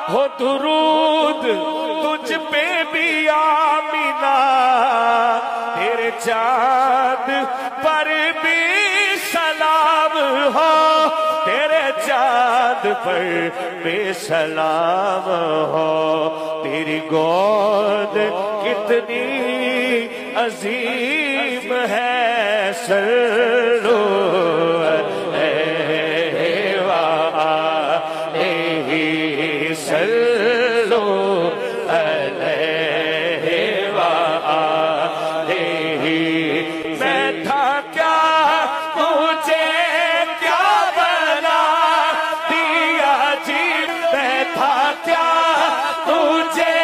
ہو درود تجھ پہ بھی آمینہ، تیرے چاند پر بھی سلام ہو، تیرے چاند پر بھی سلام ہو، تیری گود کتنی عظیم ہے، سلو سلو علیہ وآلہ۔ میں تھا کیا مجھے کیا بنا دیا جی، میں تھا کیا مجھے